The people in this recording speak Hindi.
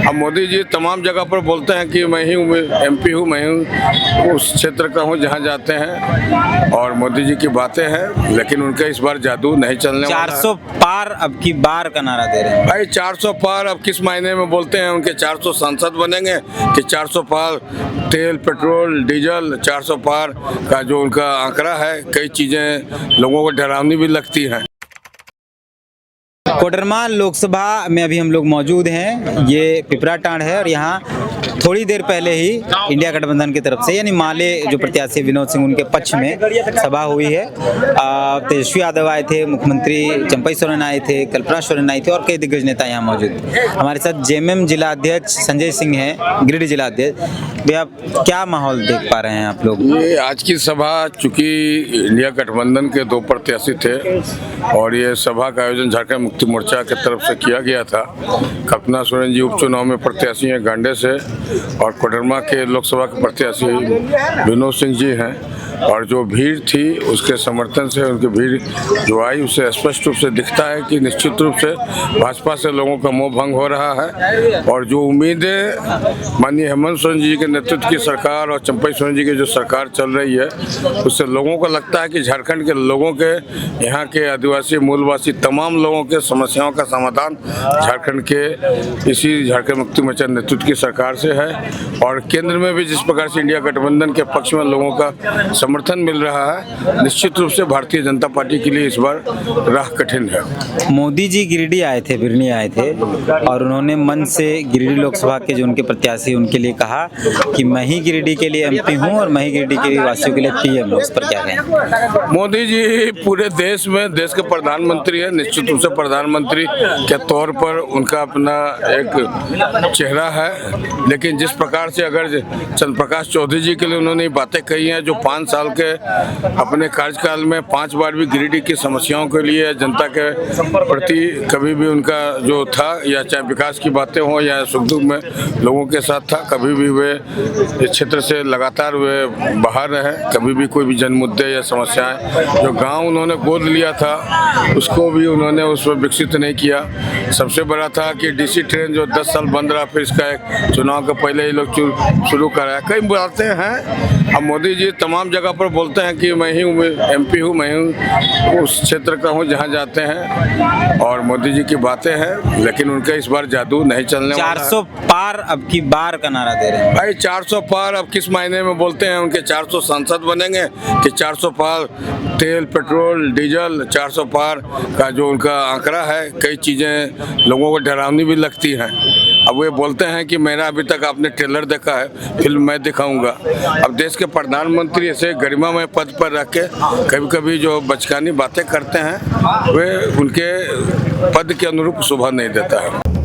अब मोदी जी तमाम जगह पर बोलते हैं कि मैं ही एमपी हूँ, मैं हूँ उस क्षेत्र का हूँ जहाँ जाते हैं, और मोदी जी की बातें हैं, लेकिन उनका इस बार जादू नहीं चलने वाला है। 400 पार अब की बार का नारा दे रहे हैं भाई 400 पार अब किस मायने में बोलते हैं? उनके 400 सांसद बनेंगे कि 400 पार तेल, पेट्रोल, डीजल, 400 पार का जो उनका आंकड़ा है, कई चीज़ें लोगों को डरावनी भी लगती हैं। कोडरमा लोकसभा में अभी हम लोग मौजूद हैं। ये पिपराटांड है और यहाँ थोड़ी देर पहले ही इंडिया गठबंधन की तरफ से यानी माले जो प्रत्याशी विनोद सिंह उनके पक्ष में सभा हुई है। तेजस्वी यादव आए थे, मुख्यमंत्री चंपई सोरेन आए थे, कल्पना सोरेन आई थे और कई दिग्गज नेता यहाँ मौजूद थे। हमारे साथ जेएमएम जिला अध्यक्ष संजय सिंह हैं, गिरिडीह जिला अध्यक्ष। भैया क्या माहौल देख पा रहे हैं आप लोग? ये आज की सभा चूंकि इंडिया गठबंधन के 2 प्रत्याशी थे और ये सभा का आयोजन झारखंड मुक्ति मोर्चा की तरफ से किया गया था। कल्पना सोरेन जी उपचुनाव में प्रत्याशी हैं गांडे से, और कोडरमा के लोकसभा के प्रत्याशी विनोद सिंह जी हैं। और जो भीड़ थी उसके समर्थन से उनकी भीड़ जो आई, उससे स्पष्ट रूप से दिखता है कि निश्चित रूप से भाजपा से लोगों का मोह भंग हो रहा है। और जो उम्मीदें माननीय हेमंत सोरेन जी के नेतृत्व की सरकार और चंपई सोरेन जी की जो सरकार चल रही है, उससे लोगों को लगता है कि झारखंड के लोगों के, यहाँ के आदिवासी मूलवासी तमाम लोगों के समस्याओं का समाधान झारखंड के इसी झारखंड मुक्ति मोर्चा नेतृत्व की सरकार से है। और केंद्र में भी जिस प्रकार से इंडिया गठबंधन के पक्ष में लोगों का समर्थन मिल रहा है, निश्चित रूप से भारतीय जनता पार्टी के लिए इस बार राह कठिन है। मोदी जी गिरिडीह आए थे, बिरनी आए थे और उन्होंने मन से गिरिडीह लोकसभा के जो उनके प्रत्याशी उनके लिए कहा कि मैं ही गिरिडीह के लिए एमपी हूं और मैं ही गिरिडीह के वासियों के लिए पीएम हूं। उस पर क्या कहें? मोदी जी पूरे देश में देश के प्रधानमंत्री है, निश्चित रूप से प्रधानमंत्री के तौर पर उनका अपना एक चेहरा है। लेकिन जिस प्रकार से अगर चंद्रप्रकाश चौधरी जी के लिए उन्होंने बातें कही हैं, जो 5 साल के अपने कार्यकाल में 5 बार भी गिरिडीह की समस्याओं के लिए जनता के प्रति कभी भी उनका जो था, या चाहे विकास की बातें हों या सुख दुख में लोगों के साथ था, कभी भी वे इस क्षेत्र से लगातार वे बाहर रहे। कभी भी कोई भी जन मुद्दे या समस्याएं, जो गांव उन्होंने गोद लिया था उसको भी उन्होंने उस पर विकसित नहीं किया। सबसे बड़ा था कि डीसी ट्रेन जो 10 साल बंद रहा, फिर इसका एक चुनाव के पहले ही लोग शुरू कराया। कई बातें हैं। अब मोदी जी तमाम जगह पर बोलते हैं कि मैं ही एमपी हूँ, मैं हूँ उस क्षेत्र का हूँ जहाँ जाते हैं, और मोदी जी की बातें हैं, लेकिन उनका इस बार जादू नहीं चलने वाला है। 400 पार अब की बार का नारा दे रहे हैं भाई 400 पार अब किस मायने में बोलते हैं? उनके 400 सांसद बनेंगे कि 400 पार तेल, पेट्रोल, डीजल, 400 पार का जो उनका आंकड़ा है, कई चीज़ें लोगों को डरावनी भी लगती हैं। अब वे बोलते हैं कि मेरा अभी तक आपने ट्रेलर देखा है, फिल्म मैं दिखाऊंगा। अब देश के प्रधानमंत्री ऐसे गरिमामय पद पर रख के कभी कभी जो बचकानी बातें करते हैं, वे उनके पद के अनुरूप शोभा नहीं देता है।